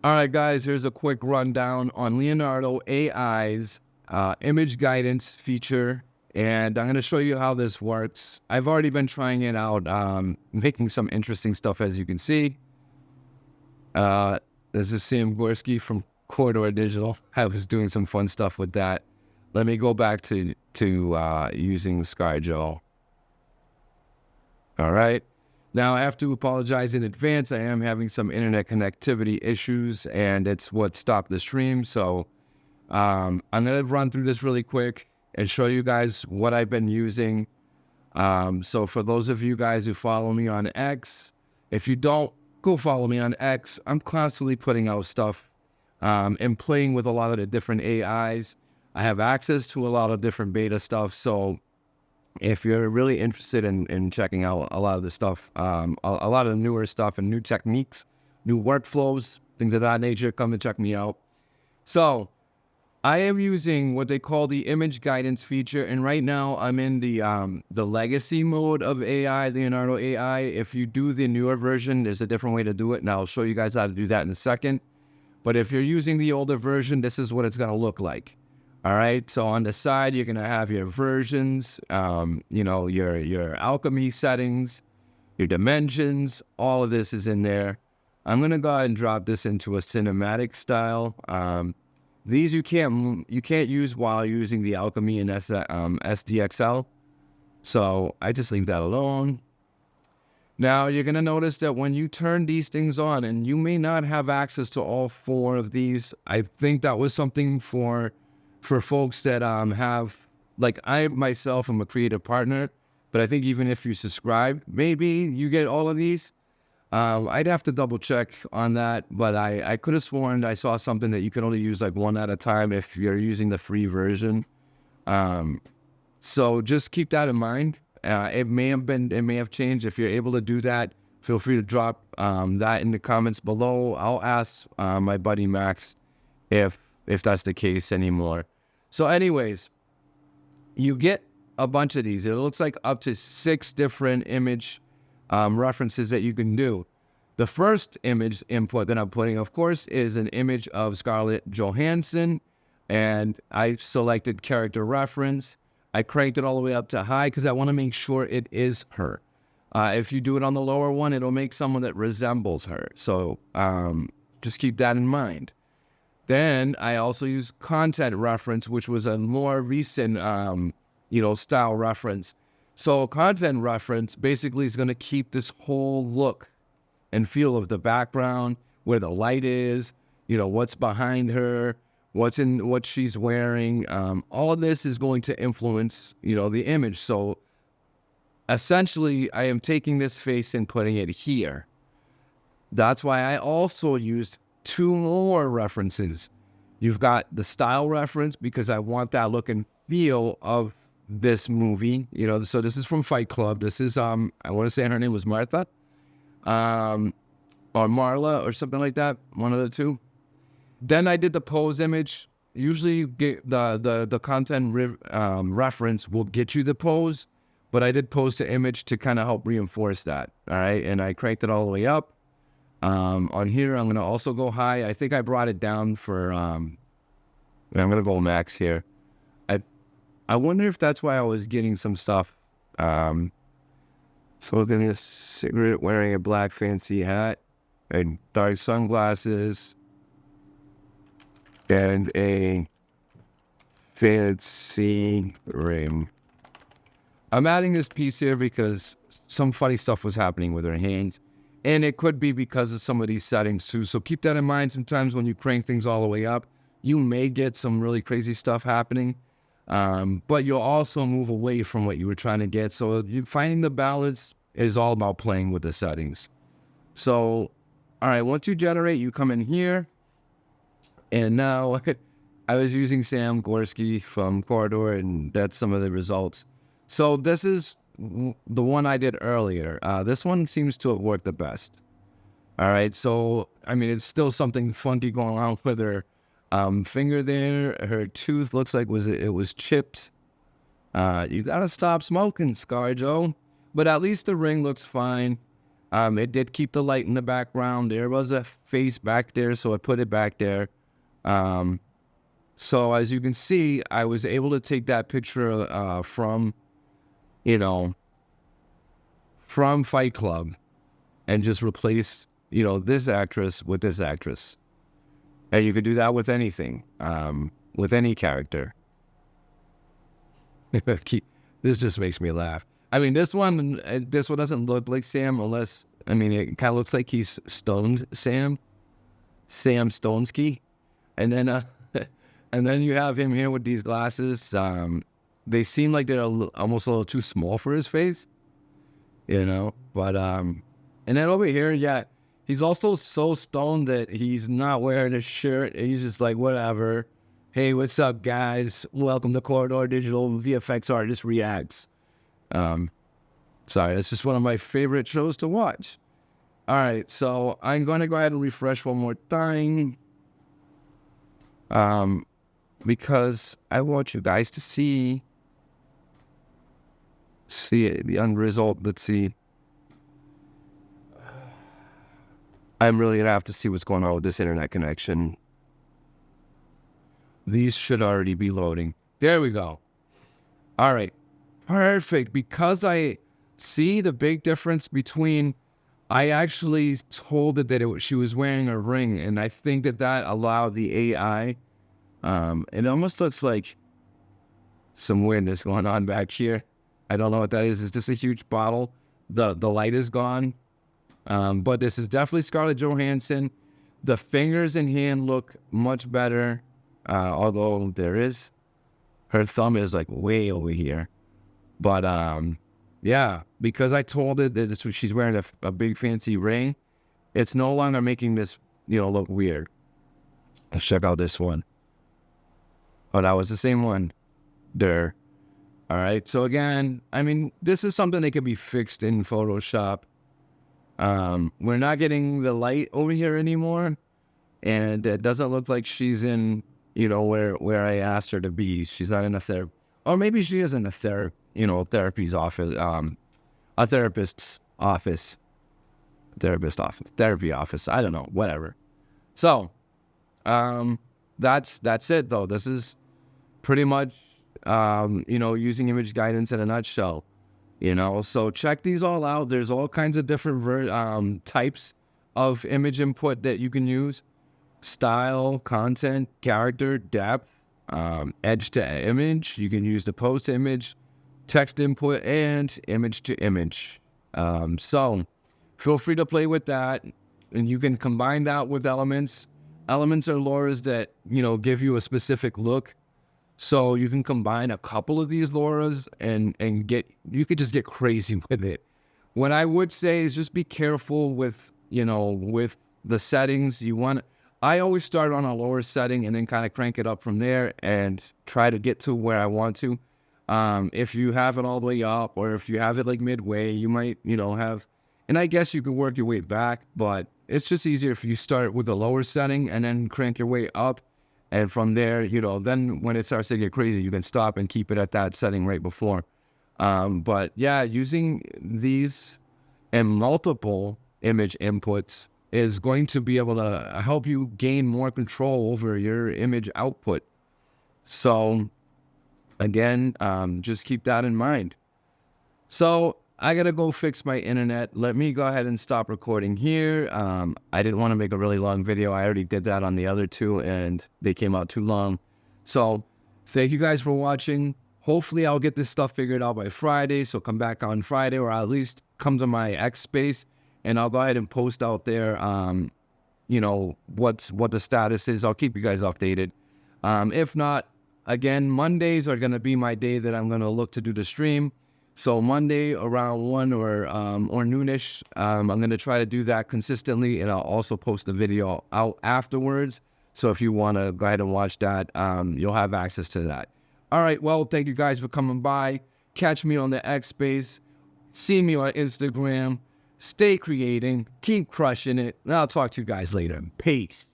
All right, guys, here's a quick rundown on Leonardo AI's image guidance feature, and I'm going to show you how this works. I've already been trying it out, making some interesting stuff, as you can see. This is Sam Gorski from Corridor Digital. I was doing some fun stuff with that. Let me go back to using ScarJo. All right. Now, I have to apologize in advance. I am having some internet connectivity issues, and it's what stopped the stream. So I'm going to run through this really quick and show you guys what I've been using. So for those of you guys who follow me on X, if you don't, go follow me on X. I'm constantly putting out stuff and playing with a lot of the different AIs. I have access to a lot of different beta stuff. So if you're really interested in checking out a lot of the stuff, a lot of the newer stuff and new techniques, new workflows, things of that nature, come and check me out. So I am using what they call the image guidance feature, and right now I'm in the legacy mode of AI, Leonardo AI. If you do the newer version, there's a different way to do it, and I'll show you guys how to do that in a second. But if you're using the older version, this is what it's going to look like. All right, so on the side, you're going to have your versions, your alchemy settings, your dimensions, all of this is in there. I'm going to go ahead and drop this into a cinematic style. These you can't use while using the alchemy and SDXL. So I just leave that alone. Now you're going to notice that when you turn these things on, and you may not have access to all four of these, I think that was something for folks that have, like I myself am a creative partner, but I think even if you subscribe, maybe you get all of these. I'd have to double check on that, but I could have sworn I saw something that you could only use like one at a time if you're using the free version. So just keep that in mind. It may have changed. If you're able to do that, feel free to drop that in the comments below. I'll ask my buddy Max if that's the case anymore. So anyways, you get a bunch of these. It looks like up to 6 different image references that you can do. The first image input that I'm putting, of course, is an image of Scarlett Johansson, and I selected character reference. I cranked it all the way up to high because I want to make sure it is her. If you do it on the lower one, it'll make someone that resembles her. So just keep that in mind. Then I also use content reference, which was a more recent, style reference. So content reference basically is going to keep this whole look and feel of the background, where the light is, what's behind her, what she's wearing. All of this is going to influence, the image. So essentially, I am taking this face and putting it here. That's why I also used 2 more references. You've got the style reference because I want that look and feel of this movie. So this is from Fight Club. This is I want to say her name was Martha, or Marla, or something like that. One of the two. Then I did the pose image. Usually you get the content reference will get you the pose, but I did pose to image to kind of help reinforce that. All right, and I cranked it all the way up. On here, I'm going to also go high. I think I brought it down for, I'm going to go max here. I wonder if that's why I was getting some stuff. So then a cigarette, wearing a black fancy hat, and dark sunglasses, and a fancy ring. I'm adding this piece here because some funny stuff was happening with her hands. And it could be because of some of these settings too. So keep that in mind. Sometimes when you crank things all the way up, you may get some really crazy stuff happening. But you'll also move away from what you were trying to get. So finding the balance is all about playing with the settings. So, all right, once you generate, you come in here. And now I was using Sam Gorski from Corridor, and that's some of the results. So this is the one I did earlier. This one seems to have worked the best. All right, so I mean, it's still something funky going on with her finger there. Her tooth looks like it was chipped. You gotta stop smoking, ScarJo. But at least the ring looks fine. It did keep the light in the background. There was a face back there, so I put it back there. So as you can see, I was able to take that picture from, from Fight Club and just replace, this actress with this actress. And you could do that with anything, with any character. This just makes me laugh. I mean, this one doesn't look like Sam unless, it kind of looks like he's stoned Sam Stonsky. And then, and then you have him here with these glasses. They seem like they're almost a little too small for his face, but, and then over here, yeah, he's also so stoned that he's not wearing a shirt. He's just like, whatever. Hey, what's up, guys? Welcome to Corridor Digital VFX Artist Reacts. Sorry, that's just one of my favorite shows to watch. All right, so I'm going to go ahead and refresh one more time. Because I want you guys to see it, the end result. Let's see. I'm really gonna have to see what's going on with this internet connection. These should already be loading. There we go. All right, perfect. Because I see the big difference between, I actually told it that she was wearing a ring, and I think that allowed the AI. It almost looks like some weirdness going on back here. I don't know what that is. Is this a huge bottle? The light is gone. But this is definitely Scarlett Johansson. The fingers and hand look much better. Although her thumb is like way over here. But, yeah, because I told it that she's wearing a big fancy ring, it's no longer making this, look weird. Let's check out this one. Oh, that was the same one. There. All right. So again, this is something that can be fixed in Photoshop. We're not getting the light over here anymore. And it doesn't look like she's in, where I asked her to be. She's not in a therapy. Or maybe she is in a therapy's office, a therapist's office. Therapy office. I don't know. Whatever. So, that's it though. This is pretty much, using image guidance in a nutshell, so check these all out. There's all kinds of different types of image input that you can use: style, content, character, depth, edge to image. You can use the pose to image, text input, and image to image. So feel free to play with that, and you can combine that with elements. Elements are LoRAs that, give you a specific look. So you can combine a couple of these LoRAs and you could just get crazy with it. What I would say is just be careful with, with the settings. I always start on a lower setting and then kind of crank it up from there and try to get to where I want to. If you have it all the way up, or if you have it like midway, you might, and I guess you could work your way back, but it's just easier if you start with a lower setting and then crank your way up. And from there, then when it starts to get crazy, you can stop and keep it at that setting right before. But yeah, using these and multiple image inputs is going to be able to help you gain more control over your image output. So again, just keep that in mind. So I gotta go fix my internet. Let me go ahead and stop recording here. I didn't want to make a really long video. I already did that on the other two and they came out too long. So thank you guys for watching. Hopefully I'll get this stuff figured out by Friday. So come back on Friday, or at least come to my X space, and I'll go ahead and post out there, what the status is. I'll keep you guys updated. If not, again, Mondays are going to be my day that I'm going to look to do the stream. So Monday around 1 or noonish, I'm going to try to do that consistently, and I'll also post the video out afterwards. So if you want to go ahead and watch that, you'll have access to that. All right, well, thank you guys for coming by. Catch me on the X Space. See me on Instagram. Stay creating. Keep crushing it. And I'll talk to you guys later. Peace.